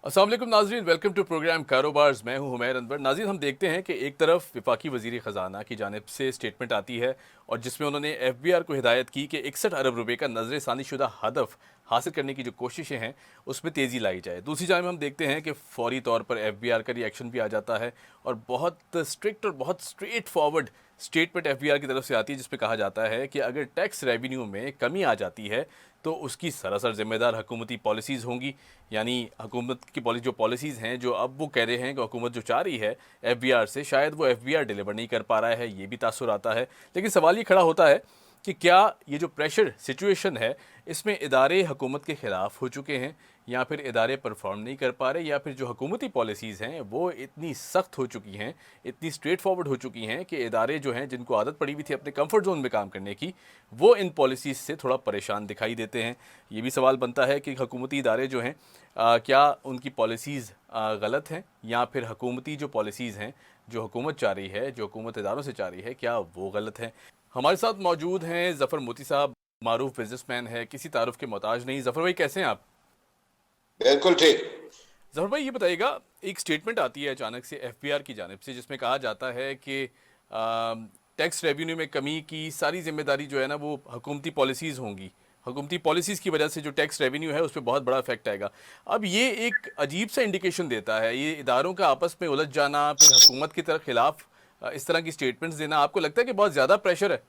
अस्सलाम वालेकुम नाज़रीन, वेलकम टू प्रोग्राम कारोबार्स। मैं हूं हुमैर अनवर। नाज़रीन, हम देखते हैं कि एक तरफ वफाकी वज़ीर ख़जाना की जानिब से स्टेटमेंट आती है और जिसमें उन्होंने FBR को हिदायत की कि 61 अरब रुपए का नज़र सानी शुदा हदफ हासिल करने की जो कोशिशें हैं उसमें तेज़ी लाई जाए। दूसरी जानिब हम देखते हैं कि फौरी तौर पर FBR का रिएक्शन भी आ जाता है और बहुत स्ट्रिक्ट और बहुत स्ट्रेट फॉरवर्ड स्टेटमेंट FBR की तरफ से आती है, जिसमें कहा जाता है कि अगर टैक्स रेवेन्यू में कमी आ जाती है तो उसकी सरासर जिम्मेदार हुकूमती पॉलिसीज़ होंगी। यानी हुकूमत की जो पॉलिसीज़ हैं, जो अब वो कह रहे हैं कि हुकूमत जो चाह रही है FBR से, शायद वो FBR डिलीवर नहीं कर पा रहा है, ये भी तासुर आता है। लेकिन सवाल ये खड़ा होता है कि क्या ये जो प्रेशर सिचुएशन है, इसमें इदारे हुकूमत के ख़िलाफ़ हो चुके हैं या फिर इदारे परफॉर्म नहीं कर पा रहे, या फिर जो हुकूमती पॉलिसीज़ हैं वो इतनी सख्त हो चुकी हैं, इतनी स्ट्रेट फॉरवर्ड हो चुकी हैं कि इदारे जो हैं, जिनको आदत पड़ी हुई थी अपने कंफर्ट जोन में काम करने की, वो इन पॉलिसीज़ से थोड़ा परेशान दिखाई देते हैं। ये भी सवाल बनता है कि हुकूमती इदारे जो हैं, क्या उनकी पॉलिसीज़ गलत हैं, या फिर हुकूमती जो पॉलिसीज़ हैं, जो हुकूमत चाह रही है, जो हुकूमत इदारों से चाह रही है, क्या वो गलत हैं। हमारे साथ मौजूद हैं ज़फ़र मोती साहब, मारूफ बिजनेसमैन है, किसी तारुफ के मोहताज नहीं। ज़फ़र भाई, कैसे हैं आप? बिल्कुल ठीक। ज़फ़र भाई, ये बताइएगा, एक स्टेटमेंट आती है अचानक से FBR की जानिब से, जिसमें कहा जाता है कि टैक्स रेवेन्यू में कमी की सारी जिम्मेदारी जो है ना, वो हुकूमती पॉलिसीज़ होंगी। हुकूमती पॉलिसीज़ की वजह से जो टैक्स रेवेन्यू है उस पर बहुत बड़ा इफेक्ट आएगा। अब ये एक अजीब सा इंडिकेशन देता है, ये इदारों का आपस में उलझ जाना, फिर हुकूमत की तरफ खिलाफ इस तरह की स्टेटमेंट्स देना, आपको लगता है कि बहुत ज़्यादा प्रेशर है?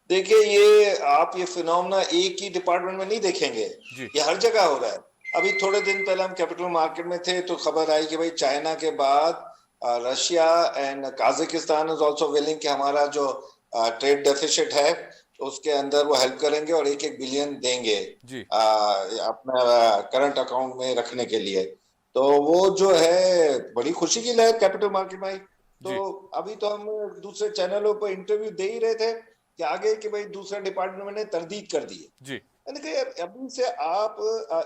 देखिए, ये फिनोमेना एक ही डिपार्टमेंट में नहीं देखेंगे। जी। ये हर जगह हो रहा है। अभी थोड़े दिन पहले हम कैपिटल मार्केट में थे तो खबर आई कि भाई चाइना के बाद Russia and Kazakhstan is also willing कि हमारा जो ट्रेड डेफिसिट है उसके अंदर वो हेल्प करेंगे और 1-1 बिलियन देंगे जी। अपना करंट अकाउंट में रखने के लिए। तो वो जो है बड़ी खुशी की लहर कैपिटल मार्केट में आई। तो जी। अभी तो हम दूसरे चैनलों पर इंटरव्यू दे ही रहे थे कि आगे कि भाई दूसरा डिपार्टमेंट ने तरदीद कर दी है। जी। मैंने कहा यार अभी से आप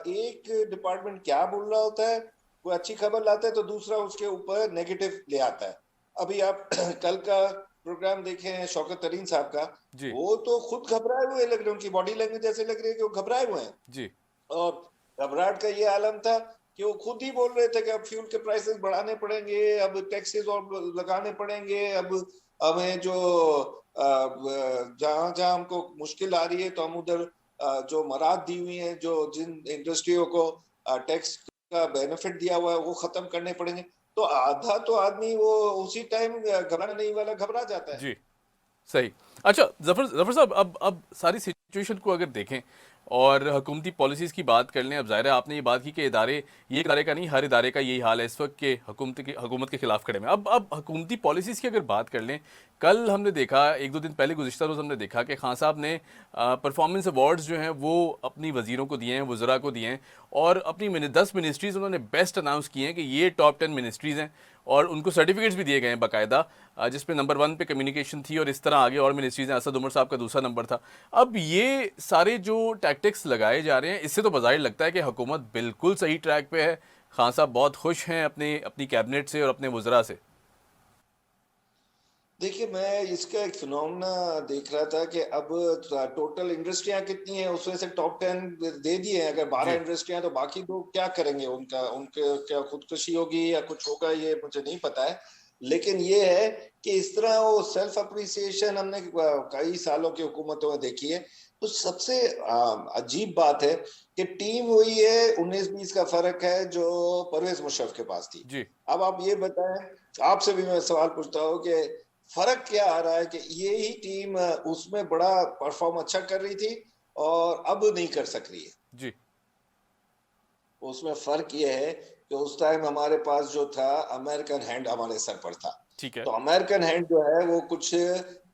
एक डिपार्टमेंट क्या बोल रहा होता है, कोई अच्छी खबर लाता है तो दूसरा उसके ऊपर नेगेटिव ले आता है। अभी आप कल का प्रोग्राम देखे हैं शौकत तरीन साहब का, जी। वो तो खुद घबराए हुए लग रहे हैं, उनकी बॉडी लैंग्वेज ऐसे लग रही है कि वो घबराए हुए हैं। जी। और घबराहट का ये आलम था कि वो खुद ही बोल रहे थे कि अब फ्यूल के प्राइसेस बढ़ाने पड़ेंगे, अब टैक्सेस और लगाने पड़ेंगे, अब हमें जो जहां जहां हमको मुश्किल आ रही है तो हम उधर जो मराद दी हुई है, जो जिन इंडस्ट्रियों को टैक्स का बेनिफिट दिया हुआ है वो खत्म करने पड़ेंगे। तो आधा तो आदमी वो उसी टाइम घबराने नहीं वाला घबरा जाता है। जी। सही। अच्छा, ज़फ़र ज़फ़र साहब, अब सारी सिचुएशन को अगर देखें और हुकूमती पॉलिसीज़ की बात कर लें, अब ज़ाहिर है आपने ये बात की कि इदारे, ये एक इदारे का नहीं, हर इदारे का यही हाल है इस वक्त कि हुकूमत के खिलाफ खड़े में। अब हुकूमती पॉलिसीज़ की अगर बात कर लें, कल हमने देखा, एक दो दिन पहले गुज़िश्ता रोज़ हमने देखा कि खान साहब ने परफॉर्मेंस अवार्ड्स जो हैं वो अपनी वज़ीरों को दिए हैं, वज़रा को दिए हैं, और अपनी 10 मिनिस्ट्रीज़ उन्होंने बेस्ट अनाउंस किए हैं कि ये टॉप 10 मिनिस्ट्रीज़ हैं, और उनको सर्टिफिकेट्स भी दिए गए हैं बाकायदा, जिसमें नंबर 1 पे कम्युनिकेशन थी और इस तरह आगे और मिनिस्ट्रीज हैं। असद उमर साहब का दूसरा नंबर था। अब ये सारे जो टैक्टिक्स लगाए जा रहे हैं, इससे तो बज़ाहिर लगता है कि हुकूमत बिल्कुल सही ट्रैक पे है। खान साहब बहुत खुश हैं अपनी कैबिनेट से और अपने वज़रा से। देखिए, मैं इसका एक फिनोमेना देख रहा था कि अब टोटल इंडस्ट्रियां कितनी हैं उसमें से टॉप 10 दे दिए हैं। अगर 12 जी। इंडस्ट्रियां तो बाकी दो क्या करेंगे, उनका उनके क्या खुदकुशी होगी या कुछ होगा ये मुझे नहीं पता है। लेकिन ये है कि इस तरह वो सेल्फ अप्रिसिएशन हमने कई सालों की हुकूमतों में देखी है। तो सबसे अजीब बात है कि टीम वही है, 19-20 का फर्क है जो परवेज मुशर्रफ के पास थी। जी। अब आप ये बताएं, आपसे भी मैं सवाल पूछता हूँ कि फर्क क्या आ रहा है कि ये ही टीम उसमें बड़ा परफॉर्म अच्छा कर रही थी और अब नहीं कर सक रही है। जी। उसमें फर्क ये है कि उस टाइम हमारे पास जो था अमेरिकन हैंड हमारे सर पर था। ठीक है। तो अमेरिकन हैंड जो है वो कुछ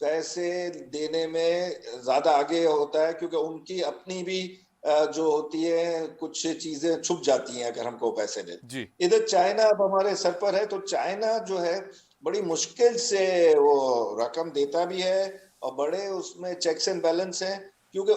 पैसे देने में ज्यादा आगे होता है क्योंकि उनकी अपनी भी जो होती है कुछ चीजें छुप जाती हैं अगर हमको पैसे दे। जी। इधर चाइना अब हमारे सर पर है तो चाइना जो है बड़ी मुश्किल से वो रकम देता भी है और बड़े उसमें चेक्स एंड बैलेंस हैं क्योंकि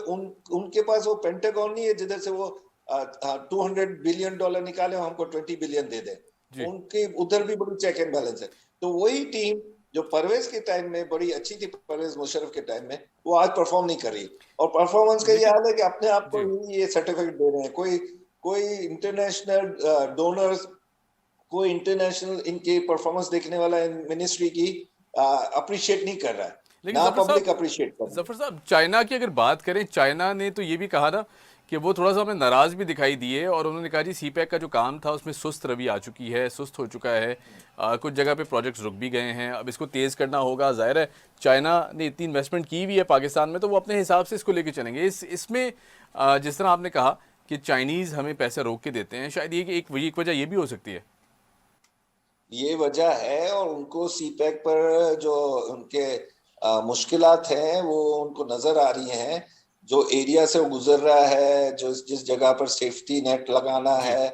उनके पास वो पेंटागन नहीं है जिधर से वो $200 बिलियन निकाले और हमको 20 बिलियन दे दे। जी। उनके उधर भी बड़ी चेक एंड बैलेंस है। तो वही टीम जो परवेज के टाइम में बड़ी अच्छी थी, परवेज मुशर्रफ के टाइम में, वो आज परफॉर्म नहीं कर रही। और परफॉर्मेंस का ये लेकिन हाल है कि अपने आप को जी। ही ये सर्टिफिकेट दे रहे हैं। कोई कोई इंटरनेशनल डोनर्स, कोई इंटरनेशनल इनके परफॉर्मेंस देखने वाला मिनिस्ट्री की अप्रिशिएट नहीं कर रहा है, लेकिन ना पब्लिक अप्रिशिएट कर रही है। जफर साहब, चाइना की अगर बात करें, चाइना ने तो ये भी कहा ना कि वो थोड़ा सा हमें नाराज भी दिखाई दिए, और उन्होंने कहा जी सीपैक का जो काम था उसमें सुस्त रवि आ चुकी है, सुस्त हो चुका है, कुछ जगह पे प्रोजेक्ट्स रुक भी गए हैं, अब इसको तेज़ करना होगा। जाहिर है चाइना ने इतनी इन्वेस्टमेंट की हुई है पाकिस्तान में, तो वो अपने हिसाब से इसको लेके चलेंगे। इसमें जिस तरह आपने कहा कि चाइनीज़ हमें पैसे रोक के देते हैं, शायद ये कि एक वजह ये भी हो सकती है। ये वजह है, और उनको सीपैक पर जो उनके मुश्किलात हैं वो उनको नजर आ रही हैं। जो एरिया से वो गुजर रहा है, जो जिस जगह पर सेफ्टी नेट लगाना जी है।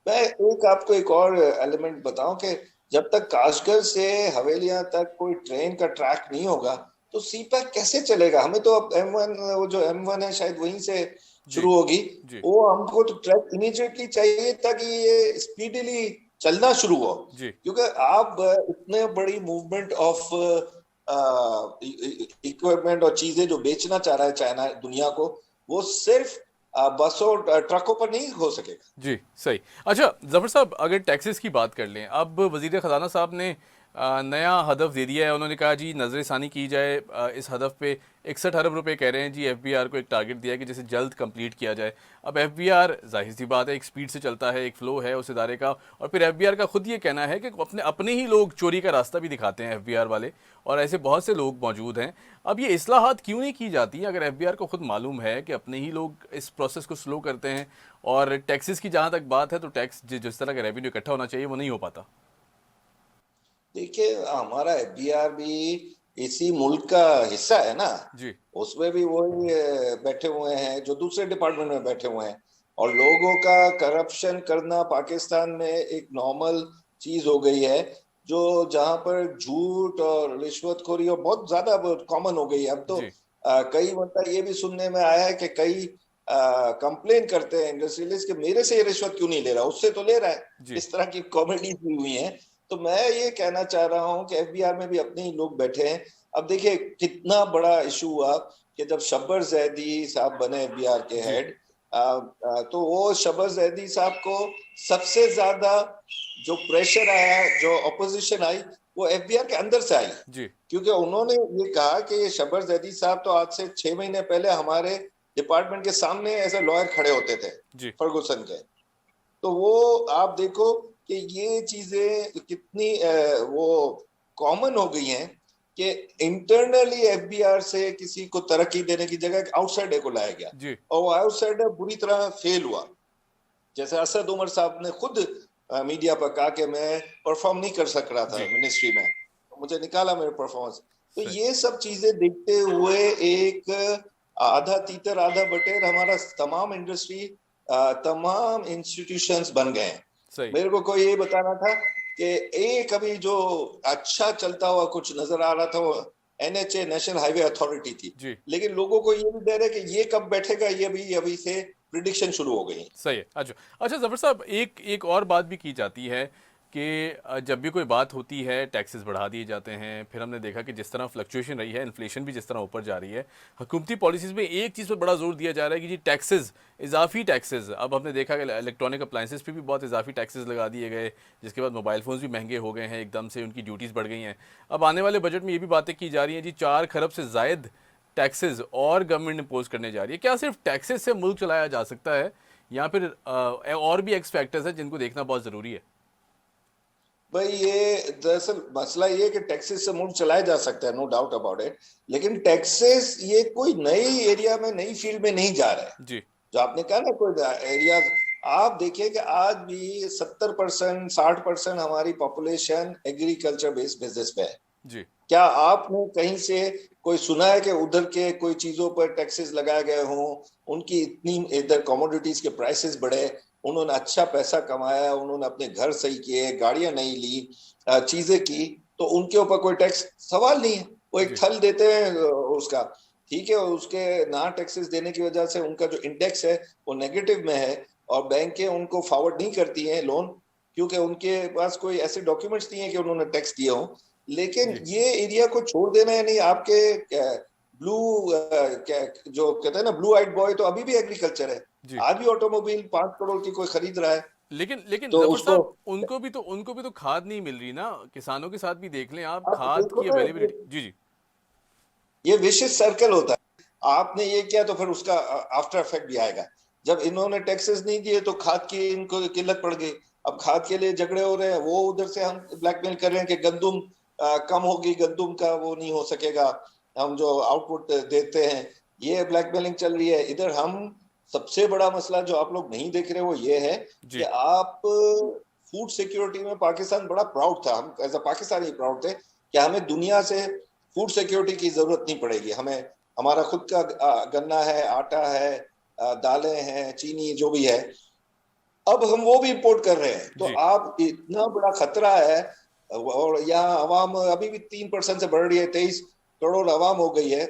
मैं आपको एक और एलिमेंट बताऊं कि जब तक काशगढ़ से हवेलियां तक कोई ट्रेन का ट्रैक नहीं होगा तो सीपैक कैसे चलेगा? हमें तो अब M1, वो जो M1 है शायद वहीं से जी शुरू होगी। जी वो हमको तो ट्रैक इमीडिएटली चाहिए ताकि ये स्पीडीली चलना शुरू हो। जी क्योंकि आप इतने बड़ी मूवमेंट ऑफ इक्विपमेंट और चीजें जो बेचना चाह रहा है चाइना दुनिया को, वो सिर्फ बसों ट्रकों पर नहीं हो सकेगा। जी, सही। अच्छा जफर साहब, अगर टैक्सेस की बात कर लें, अब वजीर ख़जाना साहब ने नया हदफ दे दिया है। उन्होंने कहा जी नज़रसानी की जाए इस हदफ पे। 61 अरब रुपए कह रहे हैं जी। एफबीआर को एक टारगेट दिया है कि जिसे जल्द कंप्लीट किया जाए। अब एफबीआर जाहिर सी बात है एक स्पीड से चलता है, एक फ़्लो है उस इदारे का, और फिर एफबीआर का खुद ये कहना है कि अपने अपने ही लोग चोरी का रास्ता भी दिखाते हैं एफबीआर वाले, और ऐसे बहुत से लोग मौजूद हैं। अब ये इस्लाहात क्यों नहीं की जाती अगर एफबीआर को खुद मालूम है कि अपने ही लोग इस प्रोसेस को स्लो करते हैं? और टैक्सेस की जहाँ तक बात है, तो टैक्स जिस तरह का रेवेन्यू इकट्ठा होना चाहिए वो नहीं हो पाता। देखिए, हमारा एफबीआर भी इसी मुल्क का हिस्सा है ना। जी उसमें भी वही बैठे हुए हैं जो दूसरे डिपार्टमेंट में बैठे हुए हैं, और लोगों का करप्शन करना पाकिस्तान में एक नॉर्मल चीज हो गई है। जो जहां पर झूठ और रिश्वतखोरी और बहुत ज्यादा कॉमन हो गई है अब तो। जी कई मतलब ये भी सुनने में आया है कि कई कंप्लेन करते हैं इंडस्ट्रियलिस्ट कि मेरे से ये रिश्वत क्यों नहीं ले रहा, उससे तो ले रहा है। जी इस तरह की कॉमेडी हुई है। तो मैं ये कहना चाह रहा हूं कि एफबीआर में भी अपने ही लोग बैठे हैं। अब देखिए कितना बड़ा इशू हुआ कि जब शब्बर जैदी साहब बने एफबीआर के जी हेड, तो वो शब्बर जैदी साहब को सबसे ज्यादा जो प्रेशर आया, जो अपोजिशन आई, वो एफबीआर के अंदर से आई। जी क्योंकि उन्होंने ये कहा कि शब्बर जैदी साहब तो आज से 6 महीने पहले हमारे डिपार्टमेंट के सामने एज ए लॉयर खड़े होते थे, जी फर्गुसन के। तो वो आप देखो कि ये चीजें कितनी वो कॉमन हो गई हैं कि इंटरनली एफबीआर से किसी को तरक्की देने की जगह आउटसाइडर को लाया गया, जी और वो आउटसाइडर बुरी तरह फेल हुआ। जैसे असद उमर साहब ने खुद मीडिया पर कहा कि मैं परफॉर्म नहीं कर सक रहा था जी मिनिस्ट्री में, तो मुझे निकाला मेरे परफॉर्मेंस। तो सही। ये सब चीजें देखते हुए एक आधा तीतर आधा बटेर हमारा तमाम इंडस्ट्री, तमाम इंस्टीट्यूशंस बन गए हैं। सही। मेरे को कोई ये बताना था कि एक अभी जो अच्छा चलता हुआ कुछ नजर आ रहा था वो एनएचए, नेशनल हाईवे अथॉरिटी थी। जी लेकिन लोगों को ये भी डर है कि ये कब बैठेगा, ये भी अभी से प्रिडिक्शन शुरू हो गई। सही है। अच्छा अच्छा जफर साहब, एक एक और बात भी की जाती है कि जब भी कोई बात होती है टैक्सेस बढ़ा दिए जाते हैं। फिर हमने देखा कि जिस तरह फ्लक्चुएशन रही है, इन्फ्लेशन भी जिस तरह ऊपर जा रही है, हुकूमती पॉलिसीज़ में एक चीज़ पर बड़ा जोर दिया जा रहा है कि जी टैक्सेस, इजाफी टैक्सेस। अब हमने देखा कि इलेक्ट्रॉनिक अप्लाइंसेस पे भी बहुत इजाफी टैक्सेस लगा दिए गए, जिसके बाद मोबाइल फ़ोन्स भी महंगे हो गए हैं, एकदम से उनकी ड्यूटीज़ बढ़ गई हैं। अब आने वाले बजट में ये भी बातें की जा रही हैं जी 4 खरब से ज़ायद टैक्सेस और गवर्नमेंट इम्पोज करने जा रही है। क्या सिर्फ टैक्सेस से मुल्क चलाया जा सकता है, या फिर और भी एक्स फैक्टर्स हैं जिनको देखना बहुत ज़रूरी है? भाई ये दरअसल मसला ये है कि टैक्सेस से मुल्क चलाया जा सकता है, नो डाउट अबाउट इट। लेकिन टैक्सेस ये कोई नई एरिया में, नई फील्ड में नहीं जा रहा है। जी जो आपने कहा ना कोई एरिया, आप देखिए कि आज भी 70%, 60% हमारी पॉपुलेशन एग्रीकल्चर बेस्ड बिजनेस पे है। जी क्या आपने कहीं से कोई सुना है कि उधर के कोई चीजों पर टैक्सेस लगाए गए हों? उनकी इतनी इधर कमोडिटीज के प्राइसेस बढ़े, उन्होंने अच्छा पैसा कमाया, उन्होंने अपने घर सही किए, गाड़ियां नहीं ली, चीजें की, तो उनके ऊपर कोई टैक्स सवाल नहीं है। वो एक जी थल देते हैं उसका, ठीक है, उसके ना टैक्सेस देने की वजह से उनका जो इंडेक्स है वो नेगेटिव में है, और बैंकें उनको फॉरवर्ड नहीं करती हैं लोन, क्योंकि उनके पास कोई ऐसे डॉक्यूमेंट्स नहीं है कि उन्होंने टैक्स दिए हों। लेकिन जी ये एरिया को छोड़ देना है नहीं। आपके ब्लू जो कहते हैं ना ब्लू आइड बॉय, तो अभी भी एग्रीकल्चर है। जी। आज भी ऑटोमोबाइल 5 करोड़ की कोई खरीद रहा है, लेकिन लेकिन तो जफर उसको साहब, उनको भी तो खाद नहीं मिल रही ना। किसानों के साथ भी देख लें आप, आप खाद देखो की ना, अवेलेबिलिटी। जी जी। ये विशिष्ट सर्कल होता है। आपने ये किया तो फिर उसका आफ्टर इफेक्ट भी आएगा। जब इन्होंने टैक्सेस नहीं दिए तो खाद की इनको किल्लत पड़ गई। अब खाद के लिए झगड़े हो रहे हैं, वो उधर से हम ब्लैकमेल कर रहे हैं कि गंदुम कम होगी, गंदुम का वो नहीं हो सकेगा, हम जो आउटपुट देते हैं, ये ब्लैकमेलिंग चल रही है इधर। हम सबसे बड़ा मसला जो आप लोग नहीं देख रहे वो ये है कि जी आप फूड सिक्योरिटी में पाकिस्तान बड़ा प्राउड था, हम एज अ पाकिस्तानी प्राउड थे कि हमें दुनिया से फूड सिक्योरिटी की जरूरत नहीं पड़ेगी, हमें हमारा खुद का गन्ना है, आटा है, दालें हैं, चीनी जो भी है। अब हम वो भी इंपोर्ट कर रहे हैं, तो जी आप इतना बड़ा खतरा है। और यहाँ आवाम अभी भी 3% से बढ़ रही है, 23 करोड़ आवाम हो गई है।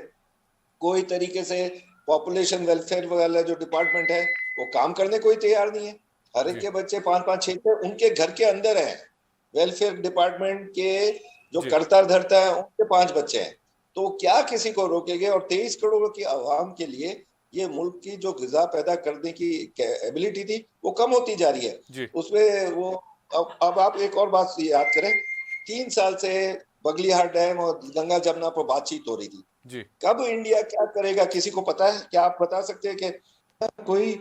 कोई तरीके से पॉपुलेशन वेलफेयर वाला जो डिपार्टमेंट है वो काम करने को ही तैयार नहीं है। हर एक जी के बच्चे 5 5 6 6 उनके घर के अंदर हैं। वेलफेयर डिपार्टमेंट के जो जी करता धरता है उनके 5 बच्चे हैं, तो क्या किसी को रोकेंगे? और 23 करोड़ की आवाम के लिए ये मुल्क की जो ग़िज़ा पैदा करने की एबिलिटी थी वो कम होती जा रही है। जी उसमें वो अब आप एक और बात याद करें, 3 साल से बगलिहार डैम और गंगा जमुना पर बातचीत हो रही थी। जी कब इंडिया क्या करेगा किसी को पता है? क्या आप बता सकते हैं कि कोई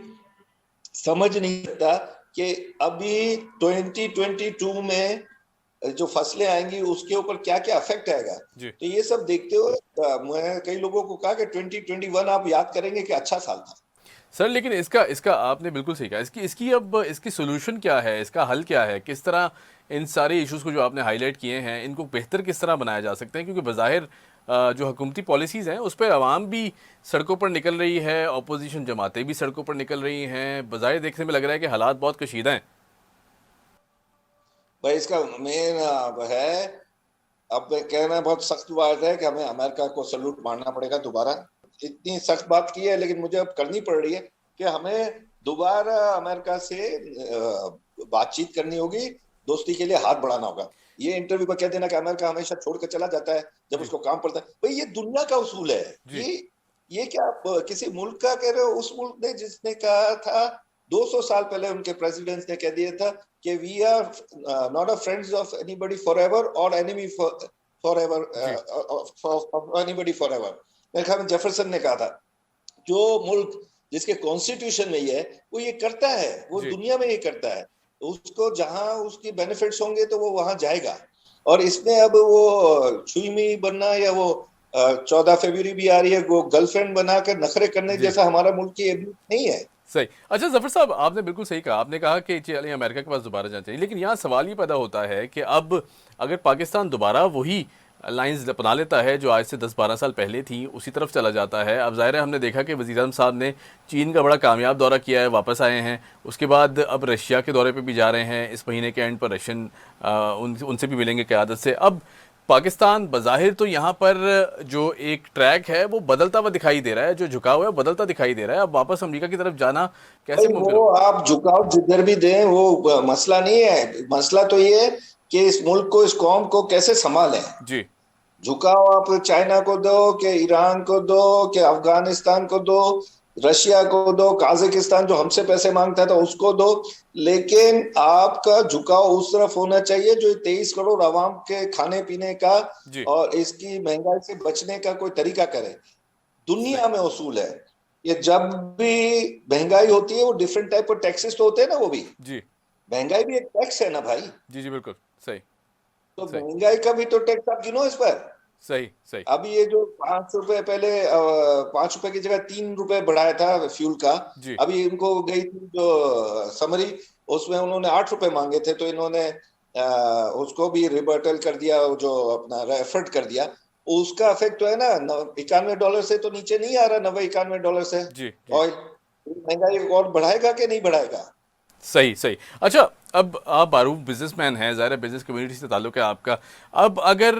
समझ नहीं सकता कि अभी 2022 में जो फसलें आएंगी उसके ऊपर क्या क्या इफेक्ट आएगा? जी। तो ये सब देखते हुए मैं कई लोगों को कहा कि 2021 आप याद करेंगे कि अच्छा साल था। सर लेकिन इसका इसका आपने बिल्कुल सही कहा। इसकी इसकी अब इसकी सोल्यूशन क्या है, इसका हल क्या है? किस तरह इन सारे इश्यूज़ को जो आपने हाईलाइट किए हैं, इनको बेहतर किस तरह बनाया जा सकते हैं? क्योंकि बज़ाहिर जो हुकूमती पॉलिसीज़ हैं, उस पर आवाम भी सड़कों पर निकल रही है, अपोजिशन जमातें भी सड़कों पर निकल रही हैं। बज़ाहिर देखने में लग रहा है कि हालात बहुत कशीदा हैं। भाई इसका मेन है, अब कहना बहुत सख्त बात है कि हमें अमेरिका को सल्यूट मारना पड़ेगा दोबारा। इतनी सख्त बात की है लेकिन मुझे अब करनी पड़ रही है कि हमें दोबारा अमेरिका से बातचीत करनी होगी, दोस्ती के लिए हाथ बढ़ाना होगा। ये इंटरव्यू पर कह देना कि अमेरिका हमेशा छोड़ कर चला जाता है जब जी उसको काम पड़ता है, भाई ये दुनिया का उसूल है। जी ये क्या आप किसी मुल्क का कह रहे हो? उस मुल्क ने जिसने कहा था 200 साल पहले उनके प्रेसिडेंट्स ने कह दिया था कि we are not a friends of anybody forever और एनिमी फॉरएवर, जी एनीबॉडी फॉरएवर। मेरे ख्याल में जेफरसन ने कहा था। जो मुल्क जिसके कॉन्स्टिट्यूशन में ही है वो ये करता है, वो जी दुनिया में ये करता है, उसको जहां उसकी बेनिफिट्स होंगे तो वो वहां जाएगा। और इसमें अब वो छुईमी बनना या वो 14 फरवरी भी आ रही है, वो गर्लफ्रेंड बनाकर नखरे करने जी। जैसा हमारा मुल्क की एबिलिटी नहीं है। सही। अच्छा ज़फ़र साहब, आपने बिल्कुल सही कहा। आपने कहा कि चलिए अमेरिका के पास दोबारा जाना चाहिए, लेकिन यहाँ सवाल ये पैदा होता है कि अब अगर पाकिस्तान दोबारा वही लाइंस अपना लेता है जो आज से 10-12 साल पहले थी, उसी तरफ चला जाता है। अब ज़ाहिर है हमने देखा कि वज़ीर-ए-आज़म साहब ने चीन का बड़ा कामयाब दौरा किया है, वापस आए हैं। उसके बाद अब रशिया के दौरे पे भी जा रहे हैं। इस महीने के एंड पर रशियन उनसे भी मिलेंगे क़यादत से। अब पाकिस्तान बज़ाहिर तो यहाँ पर जो एक ट्रैक है वो बदलता हुआ दिखाई दे रहा है, जो झुकाव है बदलता दिखाई दे रहा है। अब वापस अमेरिका की तरफ जाना कैसे भाई मुमकिन वो होगा? आप झुकाव जिधर भी दें वो मसला नहीं है, मसला तो ये है कि इस मुल्क को, इस कौम को कैसे संभालें। जी झुकाव आप चाइना को दो कि ईरान को दो कि अफगानिस्तान को दो, रशिया को दो, काजाकिस्तान जो हमसे पैसे मांगता था उसको दो, लेकिन आपका झुकाव उस तरफ होना चाहिए जो 23 करोड़ आवाम के खाने पीने का जी और इसकी महंगाई से बचने का कोई तरीका करे। सही। दुनिया में उसूल है, ये जब भी महंगाई होती है वो डिफरेंट टाइप ऑफ टैक्सेस तो होते हैं ना, वो भी जी महंगाई भी एक टैक्स है ना भाई। जी जी बिल्कुल सही। तो सही महंगाई का भी तो टैक्स आप गिनो इस पर। सही सही। अभी ये जो 5 रुपए पहले 5 रुपए की जगह 3 रुपए बढ़ाया था फ्यूल का, जी अभी इनको गई थी जो समरी, उसमें उन्होंने 8 रुपए मांगे थे तो इन्होंने उसको भी रिबर्टल कर दिया, जो अपना रेफर्ड कर दिया। उसका इफेक्ट तो है ना, $91 से तो नीचे नहीं आ रहा, $90-91 से जी जी ऑयल। महंगाई और बढ़ाएगा कि नहीं बढ़ाएगा? सही सही। अच्छा, अब आप मारूफ बिजनेसमैन हैं, ज़ाहिर है बिजनेस कम्युनिटी से ताल्लुक़ है आपका। अब अगर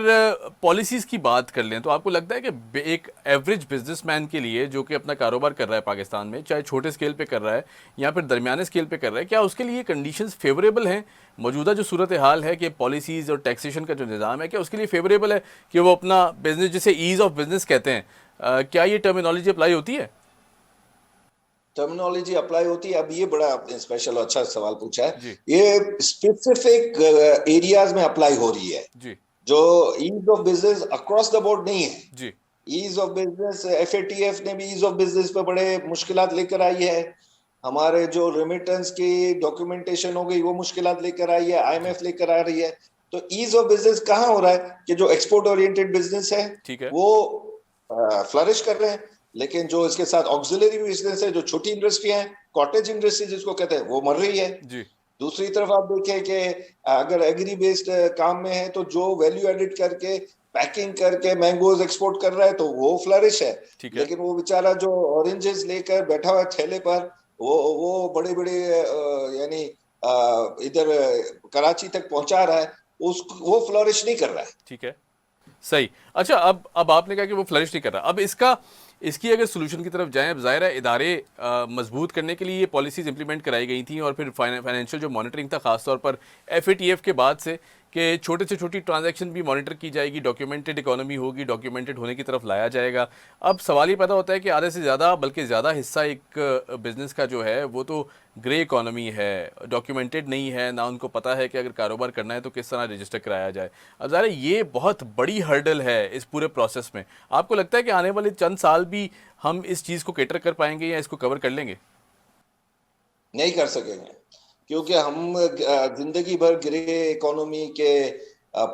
पॉलिसीज़ की बात कर लें तो आपको लगता है कि एक एवरेज बिजनेसमैन के लिए जो कि अपना कारोबार कर रहा है पाकिस्तान में, चाहे छोटे स्केल पे कर रहा है या फिर दरमियाने स्केल पे कर रहा है, क्या उसके लिए कंडीशंस फेवरेबल हैं? मौजूदा जो सूरत हाल है कि पॉलिसीज़ और टैक्सेशन का जो निज़ाम है, क्या उसके लिए फेवरेबल है कि वो अपना बिजनेस, जिसे ईज़ ऑफ बिजनेस कहते हैं, क्या ये टर्मिनोलॉजी अप्लाई होती है? टर्मिनोलॉजी अप्लाई होती है। अब ये बड़ा आपने स्पेशल अच्छा सवाल पूछा है। जी ये स्पेसिफिक एरियाज में अप्लाई हो रही है, जी जो ease of business across the board नहीं है। जी ईज ऑफ बिजनेस, एफएटीएफ ने भी ईज ऑफ बिजनेस पे बड़े मुश्किलात लेकर आई है। हमारे जो रेमिटेंस की डॉक्यूमेंटेशन हो गई वो मुश्किलात लेकर आई है, जी। आईएमएफ लेकर आ रही है। तो ईज ऑफ बिजनेस कहाँ हो रहा है कि जो एक्सपोर्ट ओरिएंटेड बिजनेस है ठीक है। वो फ्लरिश कर रहे हैं, लेकिन जो इसके साथ ऑक्सिलरी बिजनेस है, जो छोटी इंडस्ट्री है, कॉटेज इंडस्ट्री जिसको कहते हैं, वो मर रही है। जी दूसरी तरफ आप देखें कि अगर एग्री बेस्ड काम में है तो जो वैल्यू एडिट करके पैकिंग करके मैंगोज एक्सपोर्ट कर रहा है तो वो फ्लरिश है। ठीक है। लेकिन वो बेचारा जो ऑरेंजेस लेकर बैठा हुआ है ठेले पर, वो बड़े बड़े यानी इधर कराची तक पहुंचा रहा है, उस वो फ्लरिश नहीं कर रहा है। ठीक है। सही। अच्छा, अब आपने कहा कि वो फ्लरिश नहीं कर रहा। अब इसकी अगर सोल्यूशन की तरफ जाएं, अब ज़ाहिर है इदारे मजबूत करने के लिए ये पॉलिसीज इंप्लीमेंट कराई गई थी और फिर फाइनेंशियल जो मॉनिटरिंग था खासतौर पर एफएटीएफ के बाद से, कि छोटे से छोटी ट्रांजैक्शन भी मॉनिटर की जाएगी, डॉक्यूमेंटेड इकोनॉमी होगी, डॉक्यूमेंटेड होने की तरफ लाया जाएगा। अब सवाल ये पैदा होता है कि आधे से ज़्यादा बल्कि ज़्यादा हिस्सा एक बिज़नेस का जो है वो तो ग्रे इकोनॉमी है, डॉक्यूमेंटेड नहीं है, ना उनको पता है कि अगर कारोबार करना है तो किस तरह रजिस्टर कराया जाए। अब ज़ाहिर है ये बहुत बड़ी हर्डल है इस पूरे प्रोसेस में। आपको लगता है कि आने वाले चंद साल भी हम इस चीज़ को कैटर कर पाएंगे या इसको कवर कर लेंगे? नहीं कर सकेंगे, क्योंकि हम जिंदगी भर ग्रे इकोनॉमी के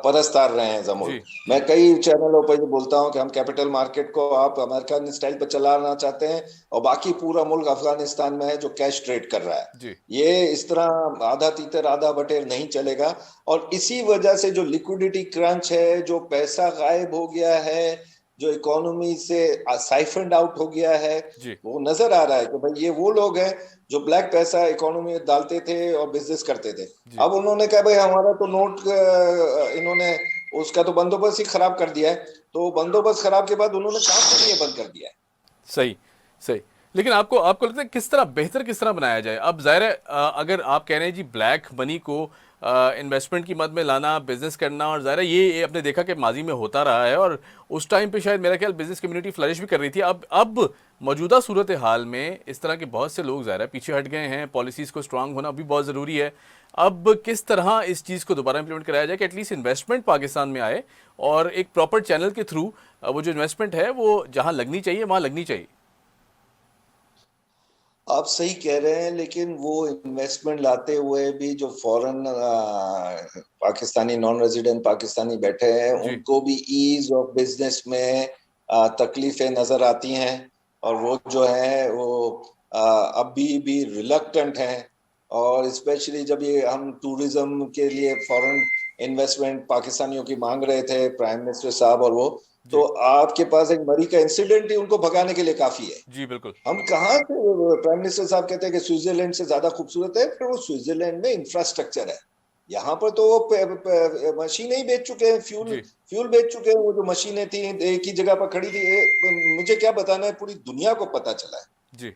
परस्तार रहे हैं जमूल। जी मैं कई चैनलों पर ये बोलता हूं कि हम कैपिटल मार्केट को आप अमेरिकन स्टाइल पर चलाना चाहते हैं और बाकी पूरा मुल्क अफगानिस्तान में है जो कैश ट्रेड कर रहा है। जी ये इस तरह आधा तीतर आधा बटेर नहीं चलेगा। और इसी वजह से जो लिक्विडिटी क्रंच है, जो पैसा गायब हो गया है, जो इकोनॉमी से साइफंड आउट हो गया है, जी वो नजर आ रहा है कि भाई ये वो लोग हैं जो ब्लैक पैसा इकोनॉमी में डालते थे और बिजनेस करते थे। जी। अब उन्होंने कहा भाई हमारा तो नोट इन्होंने उसका तो बंदोबस्त ही खराब कर दिया है। तो बंदोबस्त खराब के बाद उन्होंने काम करना ही बंद कर दिया है। सही सही। लेकिन आपको आपको लगता है किस तरह बेहतर किस तरह बनाया जाए? अब ज़ाहिर है अगर आप कह रहे हैं जी ब्लैक मनी को इन्वेस्टमेंट की मद में लाना, बिजनेस करना, और ज़ाहिर है ये आपने देखा कि माजी में होता रहा है और उस टाइम पे शायद मेरा ख्याल बिजनेस कम्युनिटी फ्लरिश भी कर रही थी। अब मौजूदा सूरत हाल में इस तरह के बहुत से लोग ज़ाहिर है पीछे हट गए हैं, पॉलिसीज़ को स्ट्रांग होना भी बहुत ज़रूरी है। अब किस तरह इस चीज़ को दोबारा इंप्लीमेंट कराया जाए कि एटलीस्ट इन्वेस्टमेंट पाकिस्तान में आए और एक प्रॉपर चैनल के थ्रू वो जो इन्वेस्टमेंट है वो जहाँ लगनी चाहिए वहाँ लगनी चाहिए? आप सही कह रहे हैं, लेकिन वो इन्वेस्टमेंट लाते हुए भी जो foreign Pakistani non resident Pakistani बैठे हैं जी उनको भी ईज ऑफ बिजनेस में तकलीफें नजर आती हैं। और वो जो है वो अभी भी रिलक्टेंट हैं। और स्पेशली जब ये हम टूरिज्म के लिए फॉरेन इन्वेस्टमेंट पाकिस्तानियों की मांग रहे थे प्राइम मिनिस्टर साहब, और वो तो जी आपके पास एक मरी का इंसिडेंट ही उनको भगाने के लिए काफी है। जी बिल्कुल। हम कहाँ से, प्राइम मिनिस्टर साहब कहते हैं कि स्विट्जरलैंड से ज्यादा खूबसूरत है, फिर वो स्विट्जरलैंड में इंफ्रास्ट्रक्चर है। यहाँ पर तो वो मशीनें ही बेच चुके हैं, फ्यूल जी फ्यूल बेच चुके हैं। वो जो मशीनें थी एक ही जगह पर खड़ी थी, मुझे क्या बताना है, पूरी दुनिया को पता चला है। जी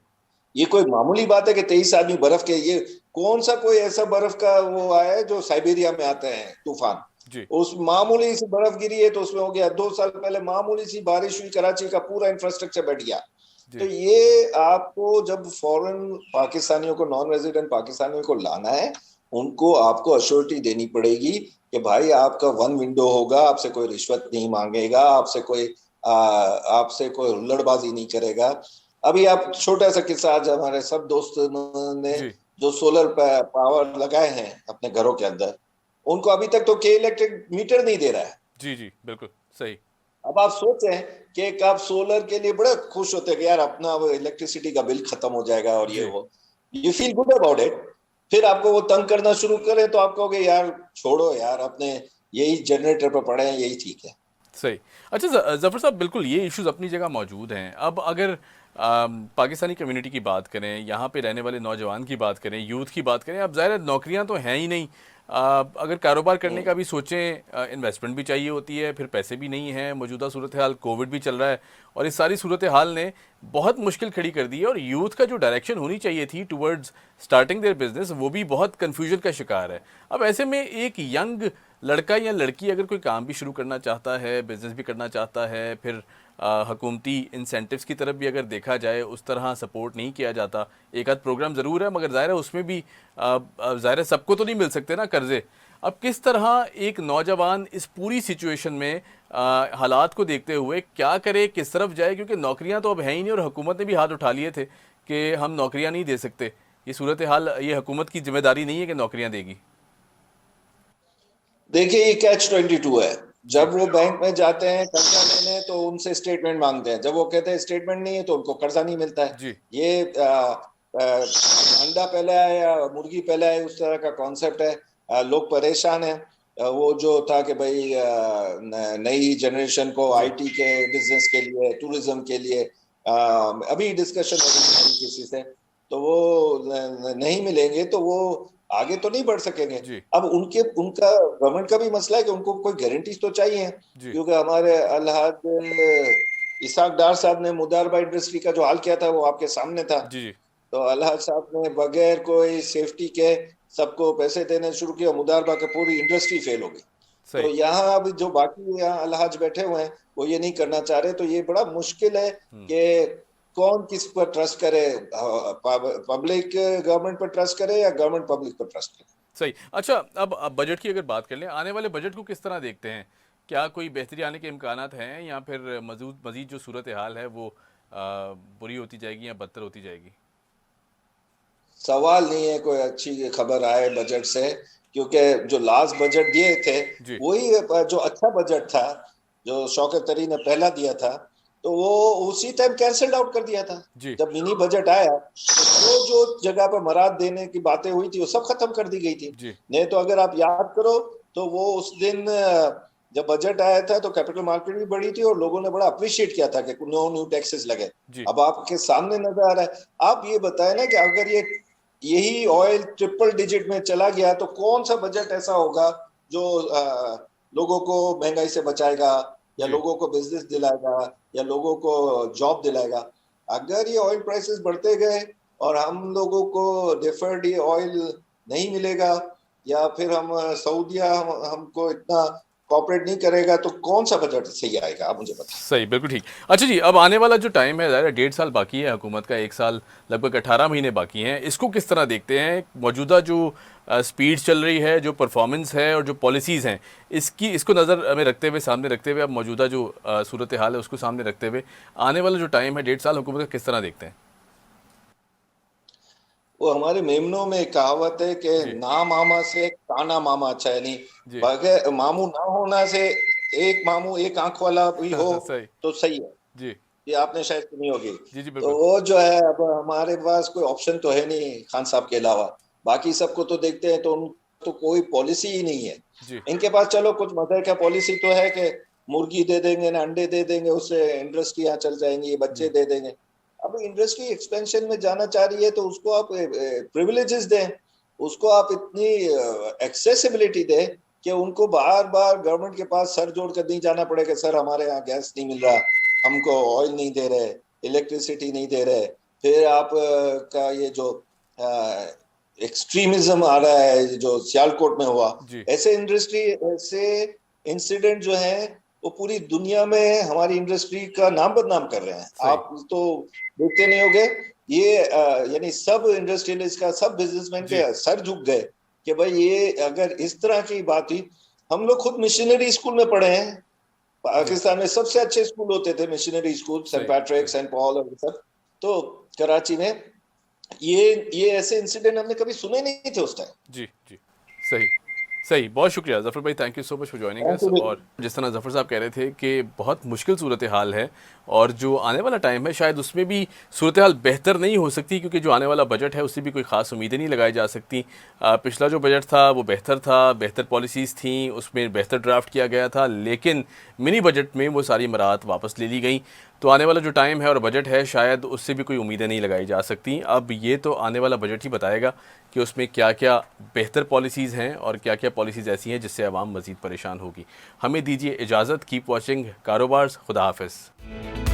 ये कोई मामूली बात है कि 23 आदमी बर्फ के, ये कौन सा कोई ऐसा बर्फ का वो आया है जो साइबेरिया में आते हैं तूफान। जी उस मामूली सी बर्फ गिरी है तो उसमें हो गया, 2 साल पहले मामूली सी बारिश हुई, कराची का पूरा इंफ्रास्ट्रक्चर बैठ गया। तो जी ये आपको जब फॉरेन पाकिस्तानियों को, नॉन रेजिडेंट पाकिस्तानियों को लाना है, उनको आपको अश्योरिटी देनी पड़ेगी कि भाई आपका वन विंडो होगा, आपसे कोई रिश्वत नहीं मांगेगा, आपसे कोई हुल्लड़बाजी नहीं करेगा। अभी आप छोटा सा किस्सा, आज हमारे सब दोस्तों ने जी जो सोलर पावर लगाए हैं अपने घरों के अंदर, उनको अभी तक तो के इलेक्ट्रिक मीटर नहीं दे रहा है। जी जी बिल्कुल सही। अब आप सोचें कि एक आप सोलर के लिए बड़े खुश होते हैं कि यार अपना वो इलेक्ट्रिसिटी का बिल खत्म हो जाएगा और ये जी वो, you feel good about it. फिर आपको वो तंग करना शुरू करे तो आप कहोगे यार छोड़ो यार, अपने यही जनरेटर पर पड़े हैं, यही ठीक है। सही। अच्छा जफ़र साहब, बिल्कुल ये इश्यूज अपनी जगह मौजूद हैं। अब अगर पाकिस्तानी कम्युनिटी की बात करें, यहाँ पे रहने वाले नौजवान की बात करें, यूथ की बात करें, अब ज़ाहिर है नौकरियाँ तो हैं ही नहीं। अगर कारोबार करने का भी सोचें, इन्वेस्टमेंट भी चाहिए होती है, फिर पैसे भी नहीं हैं, मौजूदा सूरत हाल, कोविड भी चल रहा है और इस सारी सूरत हाल ने बहुत मुश्किल खड़ी कर दी है और यूथ का जो डायरेक्शन होनी चाहिए थी टुवर्ड्स स्टार्टिंग देयर बिजनेस, वो भी बहुत कन्फ्यूजन का शिकार है। अब ऐसे में एक यंग लड़का या लड़की अगर कोई काम भी शुरू करना चाहता है, बिजनेस भी करना चाहता है, फिर हुकूमती इंसेंटिव्स की तरफ भी अगर देखा जाए उस तरह सपोर्ट नहीं किया जाता। एक आध प्रोग्राम ज़रूर है, मगर ज़ाहिर है उसमें भी ज़ाहिर है सबको तो नहीं मिल सकते ना कर्जे। अब किस तरह एक नौजवान इस पूरी सिचुएशन में हालात को देखते हुए क्या करे, किस तरफ जाए, क्योंकि नौकरियां तो अब हैं ही नहीं और हुकूमत ने भी हाथ उठा लिए थे कि हम नौकरियां नहीं दे सकते। ये सूरत हाल, ये हुकूमत की जिम्मेदारी नहीं है कि नौकरियां देगी। देखिए, ये कैच 22 है। जी जब वो बैंक में जाते हैं कर्जा लेने तो उनसे स्टेटमेंट मांगते हैं, जब वो कहते हैं स्टेटमेंट नहीं है तो उनको कर्जा नहीं मिलता है। जी ये अंडा पहले आए या मुर्गी पहले आए, उस तरह का कॉन्सेप्ट है। लोग परेशान हैं। वो जो था कि भाई नई जनरेशन को आईटी के बिजनेस के लिए, टूरिज्म के लिए अभी डिस्कशन हो रही है किसी से, तो वो नहीं मिलेंगे तो वो आगे तो नहीं बढ़ सकेंगे। जी अब उनका गवर्नमेंट का भी मसला है कि उनको कोई गारंटीज तो चाहिए, जी क्योंकि हमारे अलहाज इसाक डार साहब ने मुदारबा इंडस्ट्री का जो हाल किया था वो आपके सामने था। जी जी तो अलहाज साहब ने बगैर कोई सेफ्टी के सबको पैसे देने शुरू किया, मुदारबा की पूरी इंडस्ट्री फेल हो गई। तो सही। यहाँ अब जो बाकी यहाँ अलहाज बैठे हुए हैं वो ये नहीं करना चाह रहे, तो ये बड़ा मुश्किल है कि कौन किस पर ट्रस्ट करे, पब्लिक गवर्नमेंट पर ट्रस्ट करे या गवर्नमेंट पब्लिक पर ट्रस्ट करे। सही। अच्छा, अब बजट की अगर बात कर लें, आने वाले बजट को किस तरह देखते हैं? क्या कोई बेहतरी आने के इम्कानात हैं, या फिर मज़ीद जो सूरत हाल है वो बुरी होती जाएगी या बदतर होती जाएगी? सवाल नहीं है कोई अच्छी खबर आए बजट से, क्योंकि जो लास्ट बजट दिए थे जी वही जो अच्छा बजट था, जो शौकत तरी ने पहला दिया था, तो वो उसी टाइम कैंसल्ड आउट कर दिया था। जी जब मिनी बजट आया तो जो जगह पर मराद देने की बातें हुई थी वो सब खत्म कर दी गई थी। जी नहीं तो अगर आप याद करो तो वो उस दिन जब बजट आया था तो कैपिटल मार्केट भी बढ़ी थी और लोगों ने बड़ा अप्रिशिएट किया था कि न्यू टैक्सेस लगे। जी अब आपके सामने नजर आ रहा है। आप ये बताएं ना कि अगर यही ऑयल ट्रिपल डिजिट में चला गया तो कौन सा बजट ऐसा होगा जो लोगों को महंगाई से बचाएगा, या जी लोगों को बिजनेस दिलाएगा, या लोगों को जॉब दिलाएगा। अगर ये ऑयल प्राइसेस बढ़ते गए और हम लोगों को डिफर्ड ये ऑयल नहीं मिलेगा, या फिर सऊदिया हमको इतना कॉपरेट नहीं करेगा, तो कौन सा बजट सही आएगा, आप मुझे बताएं। सही, बिल्कुल ठीक। अच्छा जी, अब आने वाला जो टाइम है, ज़ाहिर है 1.5 साल बाकी है हुकूमत का, 1 साल लगभग 18 महीने बाकी हैं। इसको किस तरह देखते हैं? मौजूदा जो स्पीड चल रही है, जो परफॉर्मेंस है और जो पॉलिसीज़ हैं, इसको नज़र में रखते हुए, सामने रखते हुए, अब मौजूदा जो सूरत हाल है उसको सामने रखते हुए आने वाला जो टाइम है 1.5 साल हुकूमत का, किस तरह देखते हैं? वो हमारे मेमनों में एक कहावत है कि जी ना मामा से काना मामा अच्छा है। नहीं, जी बगैर मामू ना होना से एक मामू एक आंख वाला भी हो सही। तो सही है। जी ये आपने शायद सुनी होगी। जी जी तो बिल्कुल। वो जो है, अब हमारे पास कोई ऑप्शन तो है नहीं खान साहब के अलावा। बाकी सबको तो देखते हैं तो उन तो कोई पॉलिसी ही नहीं है जी इनके पास। चलो कुछ मदर का पॉलिसी तो है कि मुर्गी दे देंगे ना अंडे दे देंगे, उससे इंडस्ट्रियां चल जाएंगी, बच्चे जी दे देंगे। अब इंडस्ट्री एक्सपेंशन में जाना चाह रही है तो उसको आप प्रिविलेजेस दें, उसको आप इतनी एक्सेसिबिलिटी दें कि उनको बार बार गवर्नमेंट के पास सर जोड़ कर नहीं जाना पड़े कि सर हमारे यहाँ गैस नहीं मिल रहा, हमको ऑयल नहीं दे रहे, इलेक्ट्रिसिटी नहीं दे रहे। फिर आप का ये जो एक्सट्रीमिज्म आ रहा है जो सियालकोट में हुआ, जी ऐसे इंसिडेंट जो है वो पूरी दुनिया में हमारी इंडस्ट्री का नाम बदनाम कर रहे हैं। सही। आप तो देखते नहीं होंगे, ये यानी सब इंडस्ट्रियलिस्ट का, सब बिजनेसमैन जी के सर झुक गए कि भाई ये अगर इस तरह की बात हुई। हम लोग खुद मिशनरी स्कूल में पढ़े हैं, जी पाकिस्तान में सबसे अच्छे स्कूल होते थे मिशनरी स्कूल, सेंट सही पैट्रिक, सही। सेंट पॉल और सब। तो कराची में ये ऐसे इंसिडेंट हमने कभी सुने नहीं थे उस टाइम। जी जी सही सही। बहुत शुक्रिया ज़फ़र भाई, thank you so much for joining thank us. You. और जिस तरह ज़फ़र साहब कह रहे थे कि बहुत मुश्किल सूरत हाल है, और जो आने वाला टाइम है शायद उसमें भी सूरत हाल बेहतर नहीं हो सकती, क्योंकि जो आने वाला बजट है उससे भी कोई ख़ास उम्मीदें नहीं लगाई जा सकती। पिछला जो बजट था वो बेहतर था, बेहतर पॉलिसीज़ थी, उसमें बेहतर ड्राफ्ट किया गया था, लेकिन मिनी बजट में वो सारी मराहत वापस ले ली गई। तो आने वाला जो टाइम है और बजट है, शायद उससे भी कोई उम्मीदें नहीं लगाई जा सकती। अब ये तो आने वाला बजट ही बताएगा कि उसमें क्या क्या बेहतर पॉलिसीज़ हैं और क्या क्या पॉलिसीज़ ऐसी हैं जिससे आवाम मज़ीद परेशान होगी। हमें दीजिए इजाज़त। कीप वॉचिंग कारोबार्स। खुदा हाफिज़।